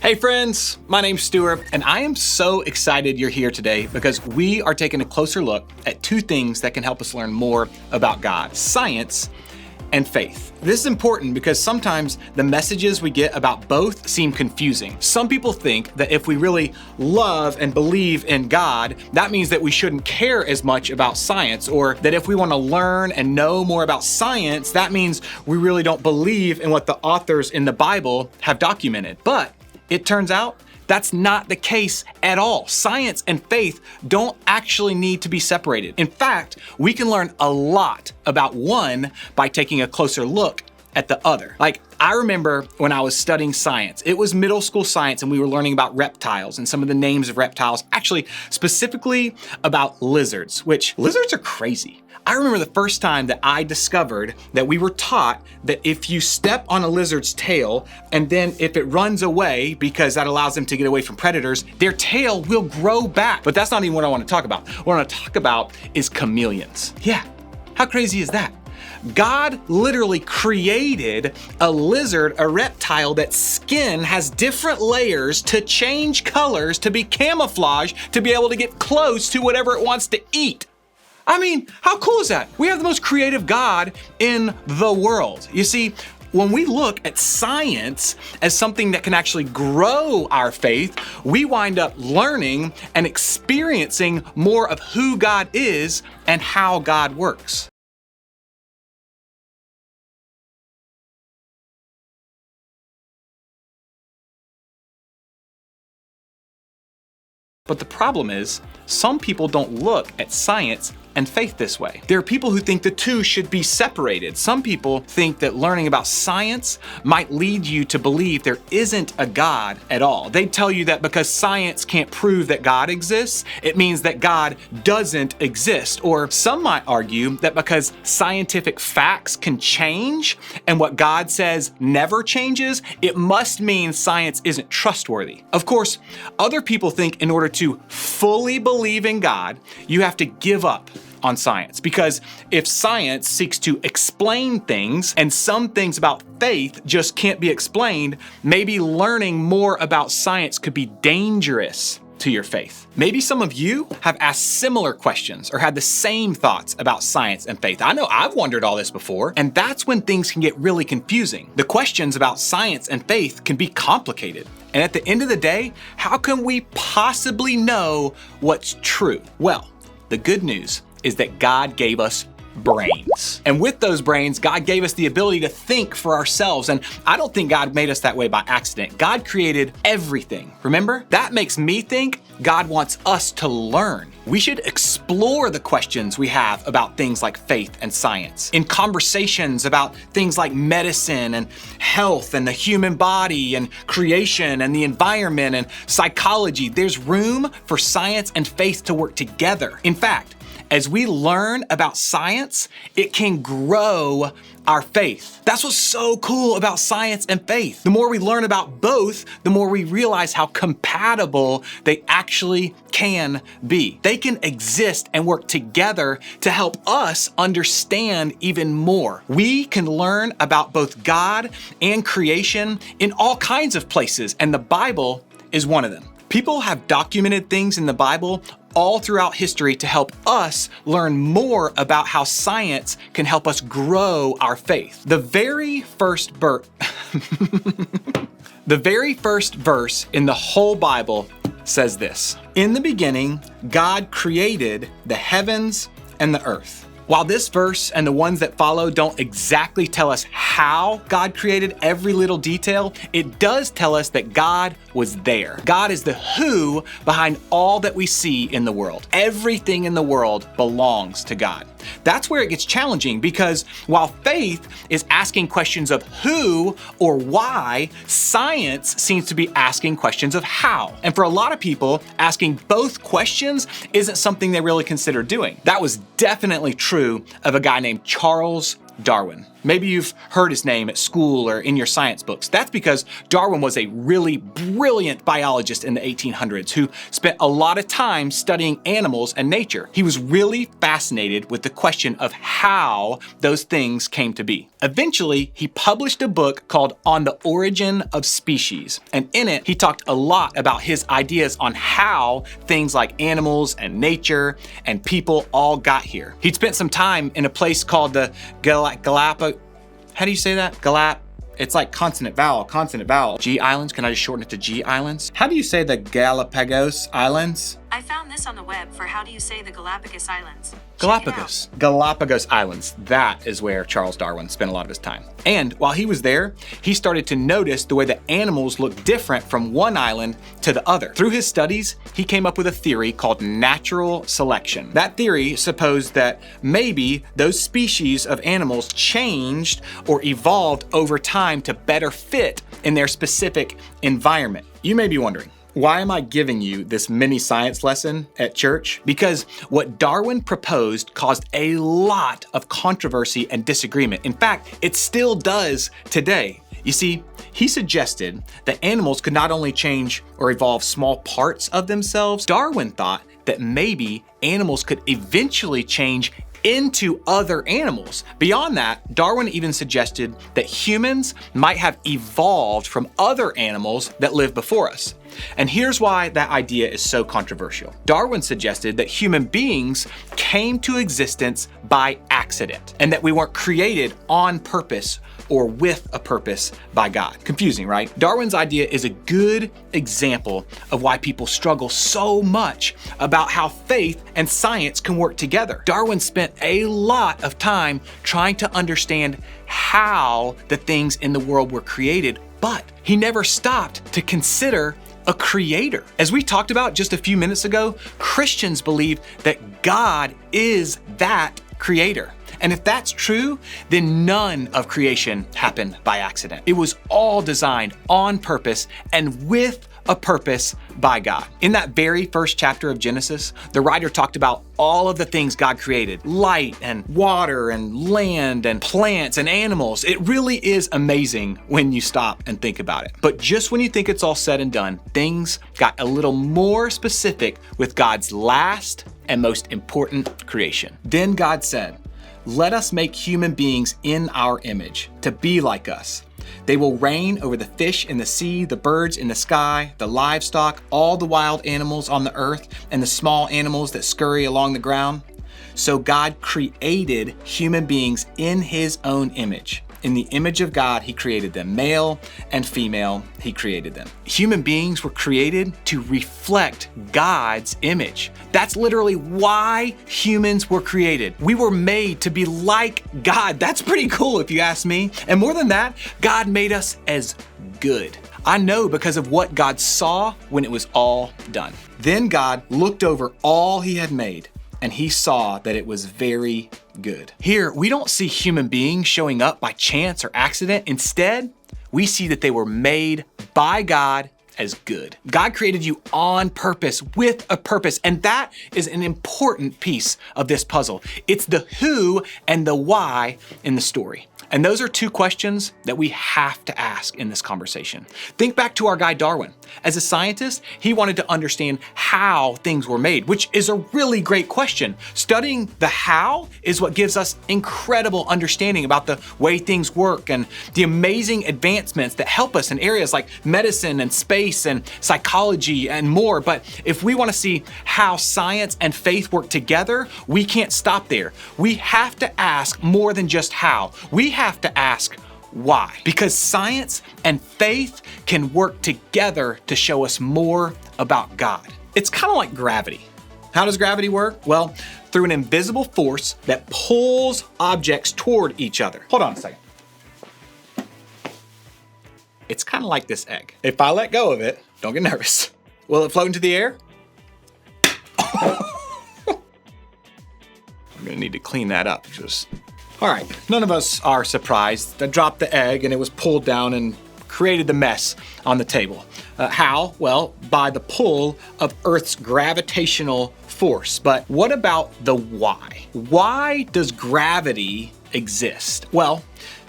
Hey friends, my name's Stuart, and I am so excited you're here today because we are taking a closer look at two things that can help us learn more about God: science and faith. This is important because sometimes the messages we get about both seem confusing. Some people think that if we really love and believe in God, that means that we shouldn't care as much about science, or that if we want to learn and know more about science, that means we really don't believe in what the authors in the Bible have documented. But it turns out that's not the case at all. Science and faith don't actually need to be separated. In fact, we can learn a lot about one by taking a closer look at the other. I remember when I was studying science, it was middle school science, and we were learning about reptiles and some of the names of reptiles, actually specifically about lizards, which lizards are crazy. I remember the first time that I discovered that we were taught that if you step on a lizard's tail and then if it runs away, because that allows them to get away from predators, their tail will grow back. But that's not even what I want to talk about. What I want to talk about is chameleons. Yeah, how crazy is that? God literally created a lizard, a reptile, that skin has different layers to change colors, to be camouflage, to be able to get close to whatever it wants to eat. I mean, how cool is that? We have the most creative God in the world. You see, when we look at science as something that can actually grow our faith, we wind up learning and experiencing more of who God is and how God works. But the problem is, some people don't look at science and faith this way. There are people who think the two should be separated. Some people think that learning about science might lead you to believe there isn't a God at all. They tell you that because science can't prove that God exists, it means that God doesn't exist. Or some might argue that because scientific facts can change and what God says never changes, it must mean science isn't trustworthy. Of course, other people think in order to fully believe in God, you have to give up on science, because if science seeks to explain things and some things about faith just can't be explained, maybe learning more about science could be dangerous to your faith. Maybe some of you have asked similar questions or had the same thoughts about science and faith. I know I've wondered all this before, and that's when things can get really confusing. The questions about science and faith can be complicated. And at the end of the day, how can we possibly know what's true? Well, the good news is that God gave us brains. And with those brains, God gave us the ability to think for ourselves. And I don't think God made us that way by accident. God created everything. Remember? That makes me think God wants us to learn. We should explore the questions we have about things like faith and science. In conversations about things like medicine and health and the human body and creation and the environment and psychology, there's room for science and faith to work together. In fact, as we learn about science, it can grow our faith. That's what's so cool about science and faith. The more we learn about both, the more we realize how compatible they actually can be. They can exist and work together to help us understand even more. We can learn about both God and creation in all kinds of places, and the Bible is one of them. People have documented things in the Bible all throughout history to help us learn more about how science can help us grow our faith. The very first verse in the whole Bible says this: "In the beginning, God created the heavens and the earth." While this verse and the ones that follow don't exactly tell us how God created every little detail, it does tell us that God was there. God is the who behind all that we see in the world. Everything in the world belongs to God. That's where it gets challenging, because while faith is asking questions of who or why, science seems to be asking questions of how. And for a lot of people, asking both questions isn't something they really consider doing. That was definitely true of a guy named Charles Darwin. Maybe you've heard his name at school or in your science books. That's because Darwin was a really brilliant biologist in the 1800s who spent a lot of time studying animals and nature. He was really fascinated with the question of how those things came to be. Eventually, he published a book called On the Origin of Species, and in it, he talked a lot about his ideas on how things like animals and nature and people all got here. He'd spent some time in a place called the Galapagos. How do you say that? It's like consonant vowel. G Islands, can I just shorten it to G Islands? How do you say the Galapagos Islands? I found this on the web for how do you say the Galapagos Islands. Galapagos Islands. That is where Charles Darwin spent a lot of his time. And while he was there, he started to notice the way that animals look different from one island to the other. Through his studies, he came up with a theory called natural selection. That theory supposed that maybe those species of animals changed or evolved over time to better fit in their specific environment. You may be wondering, why am I giving you this mini science lesson at church? Because what Darwin proposed caused a lot of controversy and disagreement. In fact, it still does today. You see, he suggested that animals could not only change or evolve small parts of themselves, Darwin thought that maybe animals could eventually change into other animals. Beyond that, Darwin even suggested that humans might have evolved from other animals that lived before us. And here's why that idea is so controversial. Darwin suggested that human beings came to existence by accident and that we weren't created on purpose or with a purpose by God. Confusing, right? Darwin's idea is a good example of why people struggle so much about how faith and science can work together. Darwin spent a lot of time trying to understand how the things in the world were created, but he never stopped to consider a creator. As we talked about just a few minutes ago, Christians believe that God is that creator. And if that's true, then none of creation happened by accident. It was all designed on purpose and with a purpose by God. In that very first chapter of Genesis, the writer talked about all of the things God created: light and water and land and plants and animals. It really is amazing when you stop and think about it. But just when you think it's all said and done, things got a little more specific with God's last and most important creation. Then God said, "Let us make human beings in our image, to be like us. They will reign over the fish in the sea, the birds in the sky, the livestock, all the wild animals on the earth, and the small animals that scurry along the ground." So God created human beings in his own image. In the image of God, he created them. Male and female, he created them. Human beings were created to reflect God's image. That's literally why humans were created. We were made to be like God. That's pretty cool if you ask me. And more than that, God made us as good. I know because of what God saw when it was all done. Then God looked over all he had made, and he saw that it was very good. Here, we don't see human beings showing up by chance or accident. Instead, we see that they were made by God as good. God created you on purpose, with a purpose, and that is an important piece of this puzzle. It's the who and the why in the story. And those are two questions that we have to ask in this conversation. Think back to our guy Darwin. As a scientist, he wanted to understand how things were made, which is a really great question. Studying the how is what gives us incredible understanding about the way things work and the amazing advancements that help us in areas like medicine and space and psychology and more. But if we want to see how science and faith work together, we can't stop there. We have to ask more than just how. We have to ask why, because science and faith can work together to show us more about God. It's kind of like gravity. How does gravity work? Well, through an invisible force that pulls objects toward each other. Hold on a second. It's kind of like this egg. If I let go of it, don't get nervous. Will it float into the air? I'm gonna need to clean that up. All right, none of us are surprised. I dropped the egg and it was pulled down and created the mess on the table. How? Well, by the pull of Earth's gravitational force, but what about the why? Why does gravity exist? Well,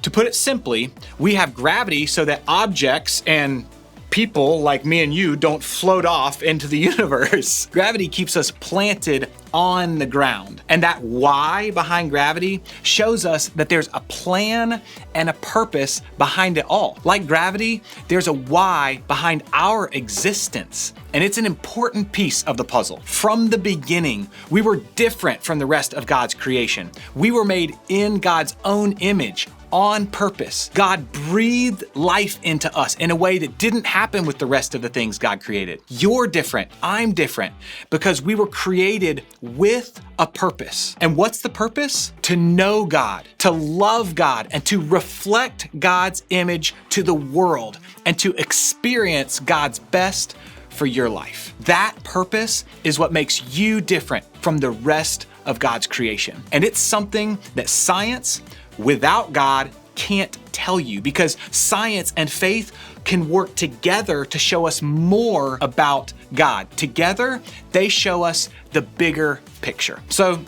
to put it simply, we have gravity so that objects and people like me and you don't float off into the universe. Gravity keeps us planted on the ground. And that why behind gravity shows us that there's a plan and a purpose behind it all. Like gravity, there's a why behind our existence. And it's an important piece of the puzzle. From the beginning, we were different from the rest of God's creation. We were made in God's own image, on purpose. God breathed life into us in a way that didn't happen with the rest of the things God created. You're different, I'm different, because we were created with a purpose. And what's the purpose? To know God, to love God, and to reflect God's image to the world, and to experience God's best for your life. That purpose is what makes you different from the rest of God's creation. And it's something that science, without God, can't tell you, because science and faith can work together to show us more about God. Together, they show us the bigger picture. So,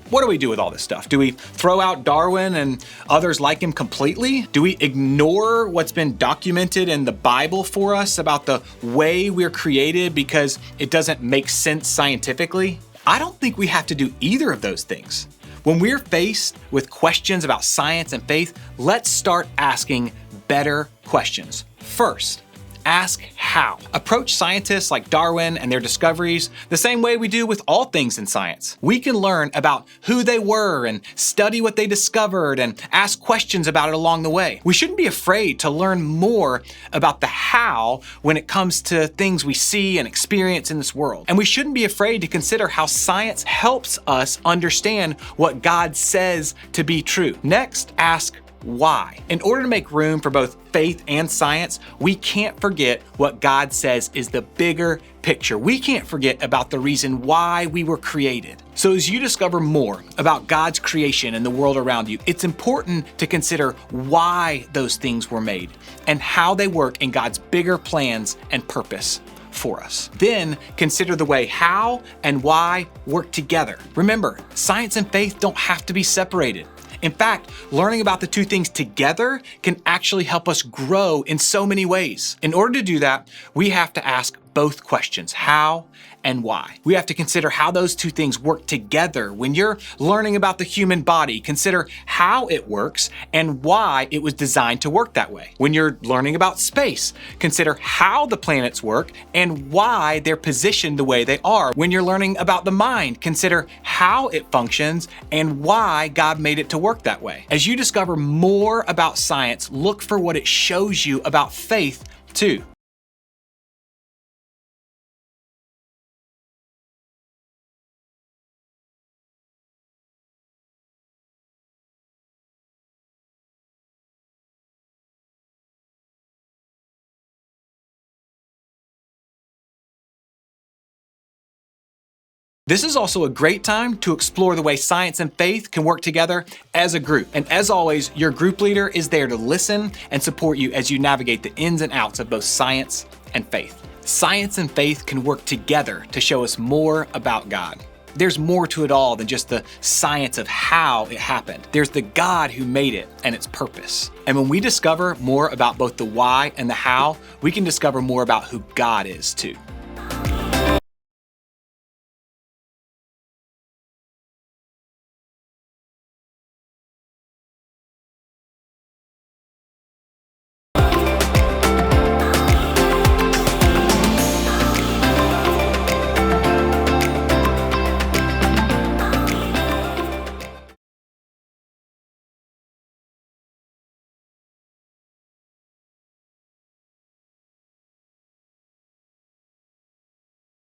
what do we do with all this stuff? Do we throw out Darwin and others like him completely? Do we ignore what's been documented in the Bible for us about the way we're created because it doesn't make sense scientifically? I don't think we have to do either of those things. When we're faced with questions about science and faith, let's start asking better questions. First, ask how. Approach scientists like Darwin and their discoveries the same way we do with all things in science. We can learn about who they were and study what they discovered and ask questions about it along the way. We shouldn't be afraid to learn more about the how when it comes to things we see and experience in this world. And we shouldn't be afraid to consider how science helps us understand what God says to be true. Next, ask why. In order to make room for both faith and science, we can't forget what God says is the bigger picture. We can't forget about the reason why we were created. So as you discover more about God's creation and the world around you, it's important to consider why those things were made and how they work in God's bigger plans and purpose for us. Then consider the way how and why work together. Remember, science and faith don't have to be separated. In fact, learning about the two things together can actually help us grow in so many ways. In order to do that, we have to ask both questions, how and why. We have to consider how those two things work together. When you're learning about the human body, consider how it works and why it was designed to work that way. When you're learning about space, consider how the planets work and why they're positioned the way they are. When you're learning about the mind, consider how it functions and why God made it to work that way. As you discover more about science, look for what it shows you about faith too. This is also a great time to explore the way science and faith can work together as a group. And as always, your group leader is there to listen and support you as you navigate the ins and outs of both science and faith. Science and faith can work together to show us more about God. There's more to it all than just the science of how it happened. There's the God who made it and its purpose. And when we discover more about both the why and the how, we can discover more about who God is too.